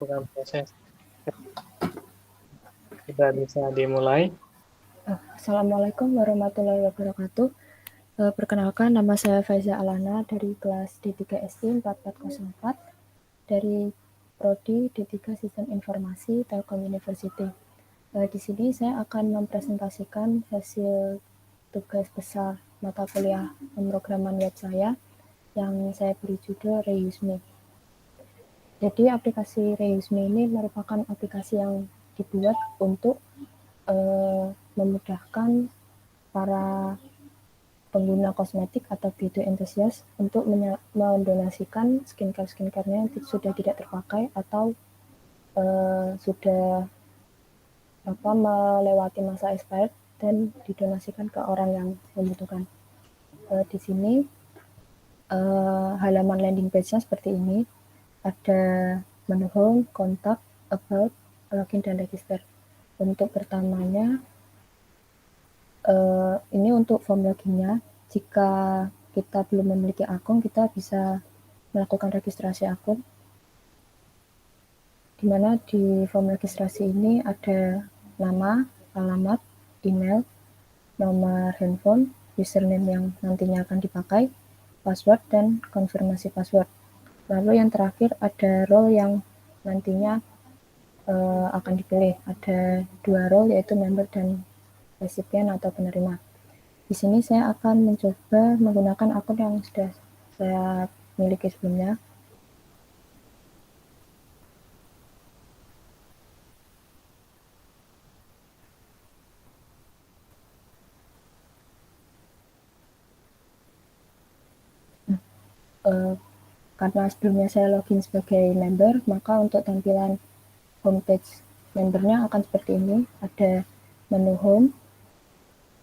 Bukan proses. Sudah bisa dimulai. Assalamualaikum warahmatullahi wabarakatuh. Perkenalkan, nama saya Faiza Alana dari kelas D3SI 4404 dari Prodi D3 Sistem Informasi Telkom University. Di sini saya akan mempresentasikan hasil tugas besar mata kuliah pemrograman web saya yang saya beri judul Reuse Me. Jadi aplikasi Reuse Me ini merupakan aplikasi yang dibuat untuk memudahkan para pengguna kosmetik atau beauty enthusiast untuk mendonasikan skincare-skincare-nya yang sudah tidak terpakai atau sudah melewati masa expired dan didonasikan ke orang yang membutuhkan. Di sini halaman landing page-nya seperti ini. Ada menu home, kontak, about, login, dan register. Untuk pertamanya, ini untuk form loginnya. Jika kita belum memiliki akun, kita bisa melakukan registrasi akun. Di mana di form registrasi ini ada nama, alamat, email, nomor handphone, username yang nantinya akan dipakai, password, dan konfirmasi password. Lalu yang terakhir ada role yang nantinya akan dipilih. Ada 2 role, yaitu member dan resipien atau penerima. Di sini saya akan mencoba menggunakan akun yang sudah saya miliki sebelumnya. Karena sebelumnya saya login sebagai member, maka untuk tampilan homepage membernya akan seperti ini. Ada menu home,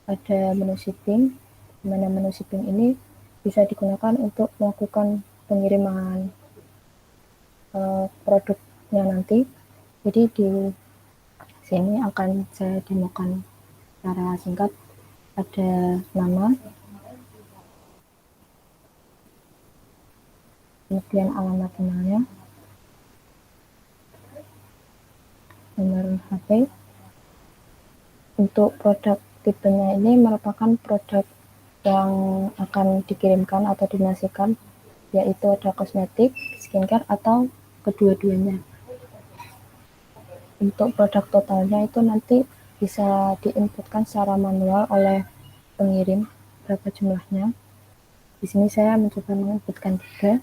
ada menu shipping, mana menu shipping ini bisa digunakan untuk melakukan pengiriman produknya nanti. Jadi di sini akan saya demokan secara singkat. Ada nama, kemudian alamat emailnya, nomor HP. Untuk produk tipenya ini merupakan produk yang akan dikirimkan atau donasikan, yaitu ada kosmetik, skincare, atau kedua-duanya. Untuk produk totalnya itu nanti bisa diinputkan secara manual oleh pengirim berapa jumlahnya. Di sini saya mencoba menginputkan 3.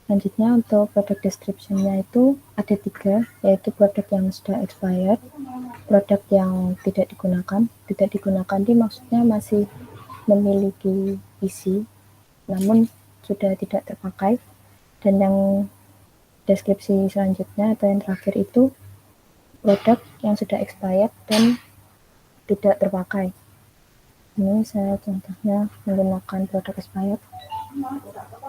Selanjutnya untuk produk description-nya itu ada 3, yaitu produk yang sudah expired, produk yang tidak digunakan. Tidak digunakan ini maksudnya masih memiliki isi, namun sudah tidak terpakai. Dan yang deskripsi selanjutnya atau yang terakhir itu produk yang sudah expired dan tidak terpakai. Ini saya contohnya menggunakan produk expired.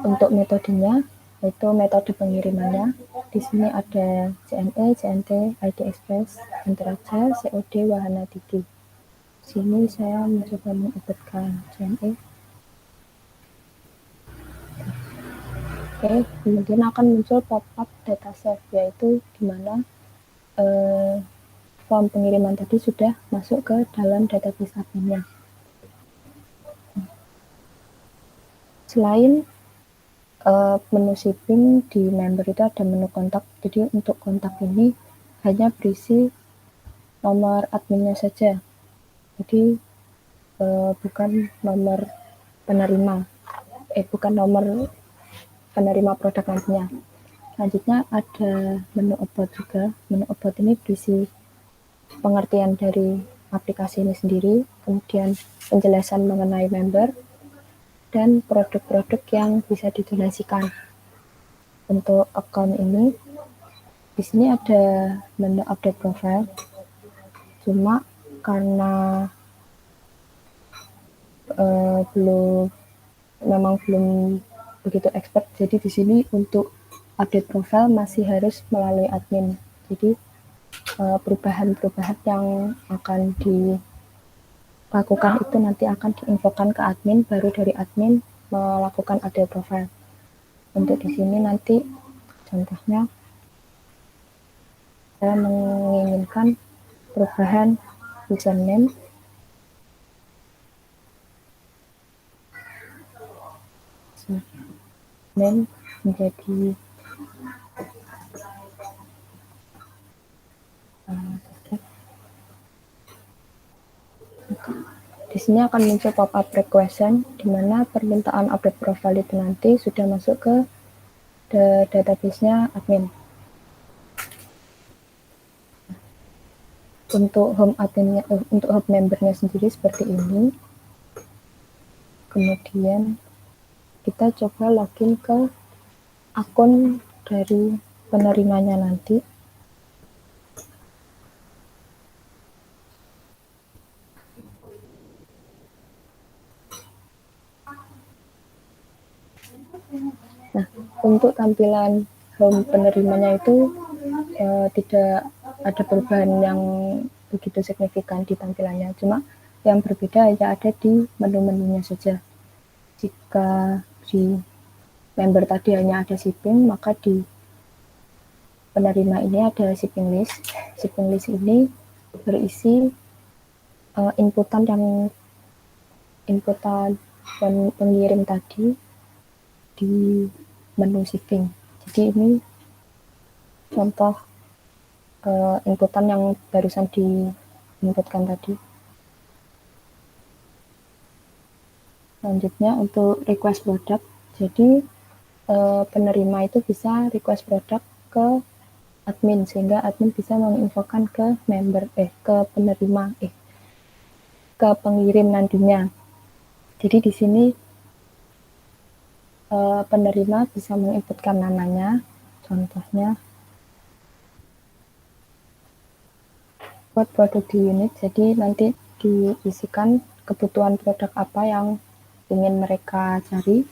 Untuk metodenya, yaitu metode pengirimannya. Di sini ada CNE, CNT, ID Express, Interaja, COD, Wahana Digi. Di sini saya mencoba menginputkan CNE. Oke, kemudian akan muncul pop-up data save, yaitu di mana form pengiriman tadi sudah masuk ke dalam database adminnya. Selain menu shipping, di member itu ada menu kontak. Jadi untuk kontak ini hanya berisi nomor adminnya saja. Jadi bukan nomor penerima, bukan nomor penerima produk nantinya. Selanjutnya ada menu about juga. Menu about ini berisi pengertian dari aplikasi ini sendiri, kemudian penjelasan mengenai member, dan produk-produk yang bisa didonasikan. Untuk akun ini, di sini ada menu update profile. Cuma karena memang belum begitu expert, jadi di sini untuk update profile masih harus melalui admin. Jadi perubahan-perubahan yang akan dilakukan itu nanti akan diinfokan ke admin, baru dari admin melakukan update profile. Untuk di sini nanti contohnya saya menginginkan perubahan username menjadi di sini akan muncul pop-up request di mana permintaan update profile itu nanti sudah masuk ke database-nya admin. Untuk home adminnya, untuk home membernya sendiri seperti ini. Kemudian kita coba login ke akun dari penerimanya nanti. Nah, untuk tampilan home penerimanya itu tidak ada perubahan yang begitu signifikan di tampilannya, cuma yang berbeda hanya ada di menu-menunya saja. Jika di member tadi hanya ada shipping, maka di penerima ini ada shipping list. Shipping list ini berisi inputan pengirim tadi di menu shipping. Jadi ini contoh inputan yang barusan diinputkan tadi. Selanjutnya untuk request product. Jadi penerima itu bisa request produk ke admin sehingga admin bisa menginfokan ke member ke penerima ke pengirim nantinya. Jadi di sini penerima bisa menginputkan namanya, contohnya buat produk di unit. Jadi nanti diisikan kebutuhan produk apa yang ingin mereka cari,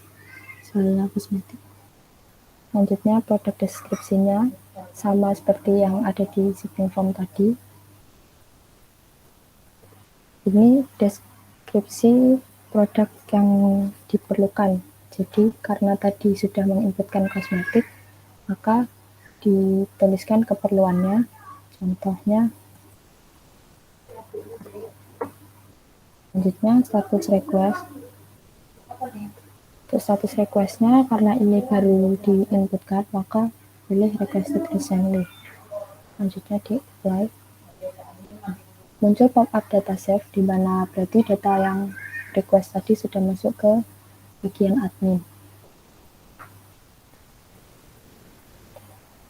misalnya kosmetik. Selanjutnya produk deskripsinya sama seperti yang ada di shipping form tadi. Ini deskripsi produk yang diperlukan. Jadi karena tadi sudah menginputkan kosmetik, maka dituliskan keperluannya. Contohnya, selanjutnya status request. Untuk status requestnya, karena ini baru diinputkan, maka pilih requested recently. Selanjutnya di apply. Muncul pop-up data save, di mana berarti data yang request tadi sudah masuk ke bagian admin.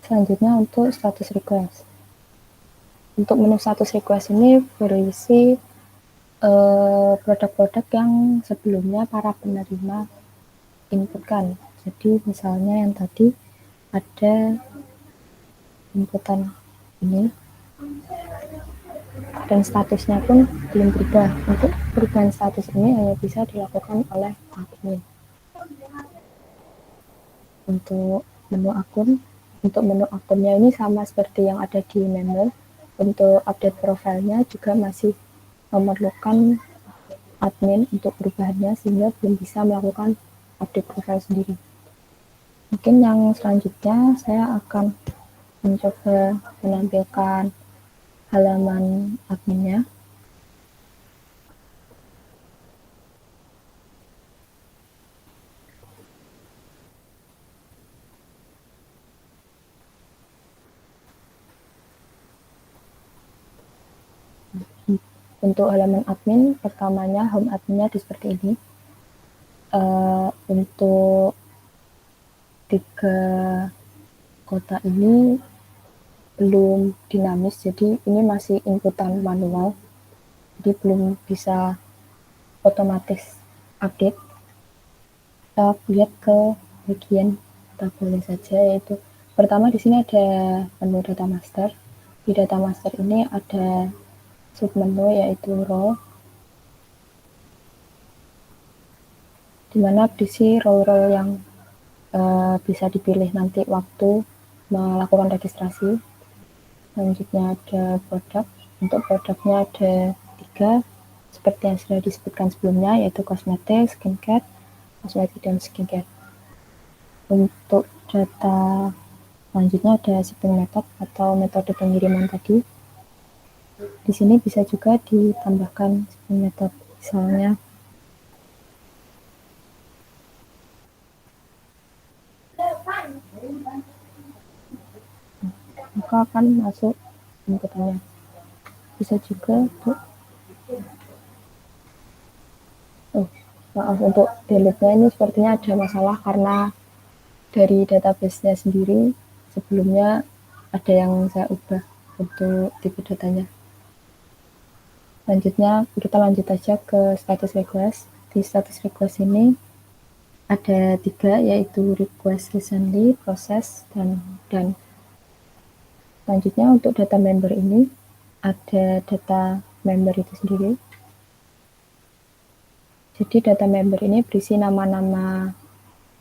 Selanjutnya untuk status request. Untuk menu status request ini berisi produk-produk yang sebelumnya para penerima inputkan. Jadi misalnya yang tadi ada inputan ini dan statusnya pun belum berubah. Untuk perubahan status ini hanya bisa dilakukan oleh admin. Untuk menu akunnya ini sama seperti yang ada di member. Untuk update profilnya juga masih memerlukan admin untuk perubahannya sehingga belum bisa melakukan update profile sendiri. Mungkin yang selanjutnya saya akan mencoba menampilkan halaman adminnya. Untuk halaman admin, pertamanya home adminnya seperti ini. Untuk 3 kota ini belum dinamis, jadi ini masih inputan manual, jadi belum bisa otomatis update. Kita lihat ke bagian tabelnya saja, yaitu pertama di sini ada menu data master. Di data master ini ada submenu yaitu row, di mana berisi row-row yang bisa dipilih nanti waktu melakukan registrasi. Selanjutnya ada produk. Untuk produknya ada 3 seperti yang sudah disebutkan sebelumnya, yaitu kosmetik, skincare, dan skincare. Untuk data Selanjutnya ada shipping method atau metode pengiriman tadi. Di sini bisa juga ditambahkan shipping method, misalnya maka akan masuk inputannya. Bisa juga maaf, untuk delete-nya ini sepertinya ada masalah karena dari database-nya sendiri sebelumnya ada yang saya ubah untuk tipe datanya. Selanjutnya kita lanjut aja ke status request. Di status request ini ada 3, yaitu request recently, process, dan done. Selanjutnya untuk data member ini ada data member itu sendiri. Jadi data member ini berisi nama-nama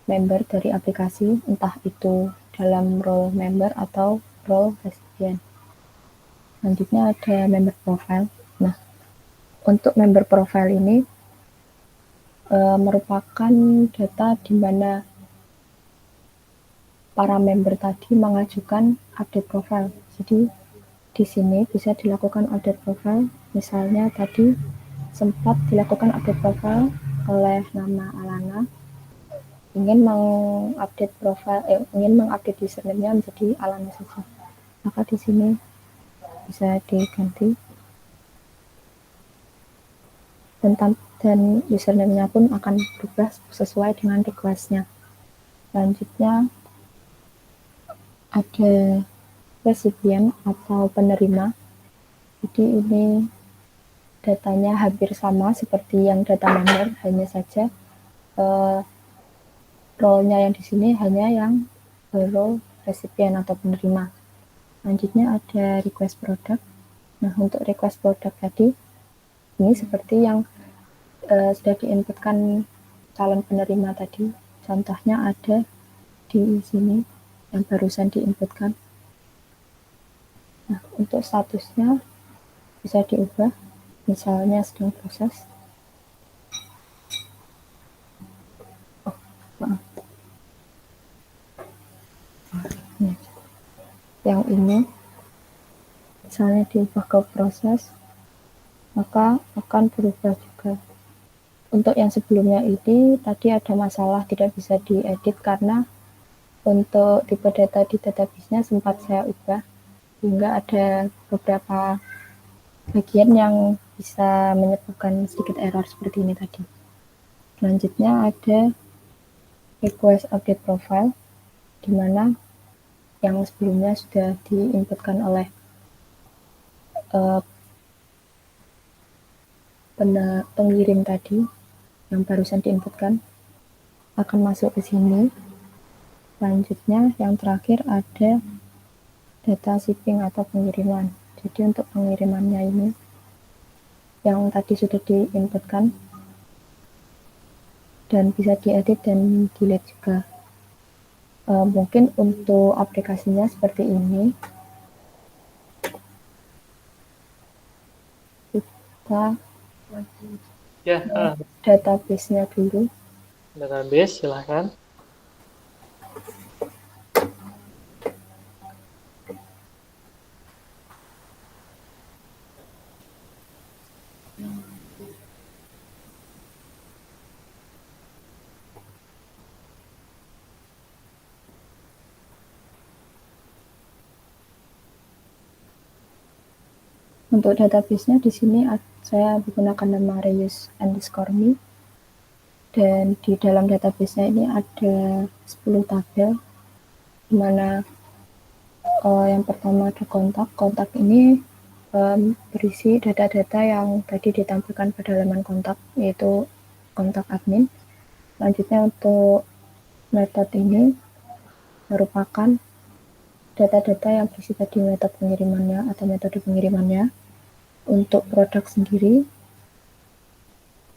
member dari aplikasi, entah itu dalam role member atau role recipient. Selanjutnya ada member profile. Nah, untuk member profile ini merupakan data di mana para member tadi mengajukan update profile. Jadi di sini bisa dilakukan update profile. Misalnya tadi sempat dilakukan update profile oleh nama Alana, ingin mengupdate profile, ingin mengupdate username-nya menjadi Alana saja. Maka di sini bisa diganti dan username-nya pun akan berubah sesuai dengan request-nya. Selanjutnya ada recipient atau penerima. Jadi ini datanya hampir sama seperti yang data member, hanya saja role-nya yang di sini hanya yang role recipient atau penerima. Selanjutnya ada request product. Nah, untuk request product tadi ini seperti yang sudah diinputkan calon penerima tadi. Contohnya ada di sini yang barusan diinputkan. Nah, untuk statusnya bisa diubah, misalnya sedang proses. Nah, yang ini misalnya diubah ke proses, maka akan berubah juga. Untuk yang sebelumnya ini tadi ada masalah tidak bisa diedit karena untuk tipe data di database-nya sempat saya ubah hingga ada beberapa bagian yang bisa menyebabkan sedikit error seperti ini tadi. Selanjutnya ada request update profile, di mana yang sebelumnya sudah diinputkan oleh pengirim tadi yang barusan diinputkan akan masuk ke sini. Selanjutnya yang terakhir ada data shipping atau pengiriman. Jadi untuk pengirimannya ini yang tadi sudah diinputkan dan bisa diedit dan delete juga. Mungkin untuk aplikasinya seperti ini. Kita Ya, database-nya dulu. database silahkan. Untuk database-nya di sini saya menggunakan nama reuse_me, dan di dalam database-nya ini ada 10 tabel, di mana yang pertama ada kontak ini berisi data-data yang tadi ditampilkan pada halaman kontak, yaitu kontak admin. Selanjutnya untuk metode ini merupakan data-data yang berisi tadi metode pengirimannya atau metode pengirimannya. Untuk produk sendiri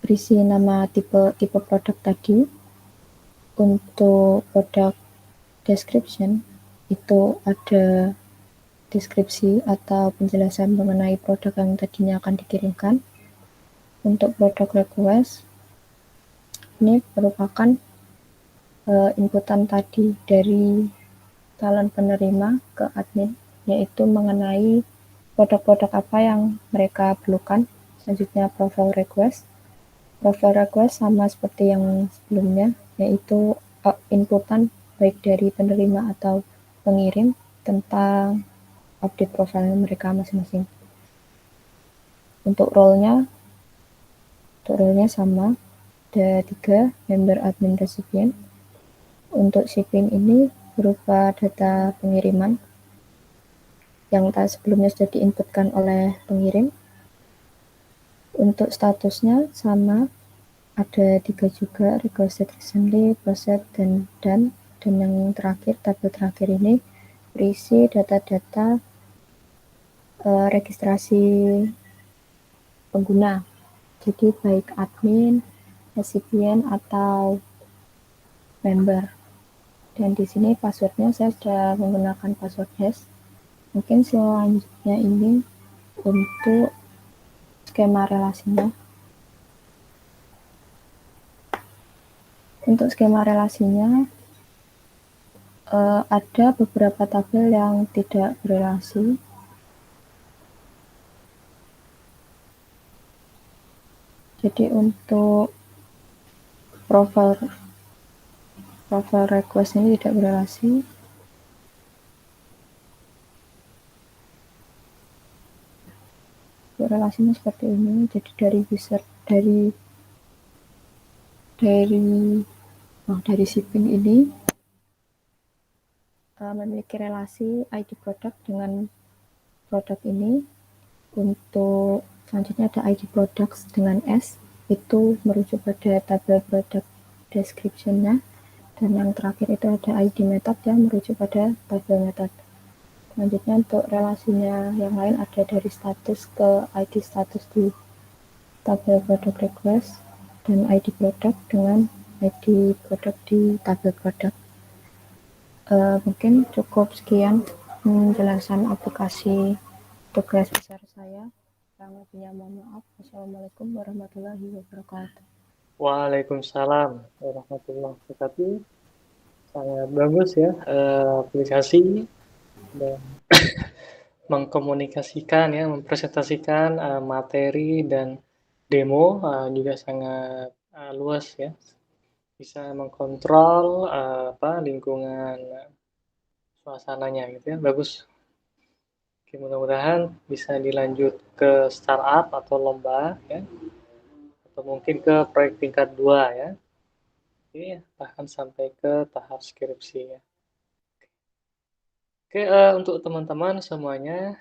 berisi nama tipe produk tadi. Untuk produk description itu ada deskripsi atau penjelasan mengenai produk yang tadinya akan dikirimkan. Untuk produk request ini merupakan inputan tadi dari calon penerima ke admin, yaitu mengenai produk-produk apa yang mereka perlukan. Selanjutnya profile request. Profile request sama seperti yang sebelumnya, yaitu inputan baik dari penerima atau pengirim tentang update profile mereka masing-masing. Untuk role-nya sama, ada 3, member, admin, recipient. Untuk shipping ini berupa data pengiriman yang sebelumnya sudah diinputkan oleh pengirim. Untuk statusnya sama, ada 3 juga, requested recently, processed, dan done. Dan yang terakhir, tabel terakhir ini berisi data-data registrasi pengguna. Jadi baik admin, recipient, atau member. Dan di sini passwordnya saya sudah menggunakan password hash. Mungkin selanjutnya ini untuk skema relasinya. Untuk skema relasinya ada beberapa tabel yang tidak berelasi. Jadi untuk profile request ini tidak berelasi. Relasinya seperti ini. Jadi dari user dari shipping ini memiliki relasi ID produk dengan produk ini. Untuk selanjutnya ada ID products dengan S, itu merujuk pada tabel produk description-nya. Dan yang terakhir itu ada ID method yang merujuk pada tabel method. Selanjutnya untuk relasinya yang lain ada dari status ke ID status di tabel produk request, dan ID produk dengan ID produk di tabel produk. Mungkin cukup sekian penjelasan aplikasi tugas besar saya. Kurang lebihnya mohon maaf. Wassalamualaikum warahmatullahi wabarakatuh. Waalaikumsalam warahmatullahi wabarakatuh. Sangat bagus ya aplikasi dan mengkomunikasikan ya, mempresentasikan materi dan demo juga sangat luas ya. Bisa mengkontrol lingkungan suasananya gitu ya. Bagus. Oke, mudah-mudahan bisa dilanjut ke startup atau lomba ya. Atau mungkin ke proyek tingkat 2 ya. Oke, bahkan sampai ke tahap skripsi ya. Oke, untuk teman-teman semuanya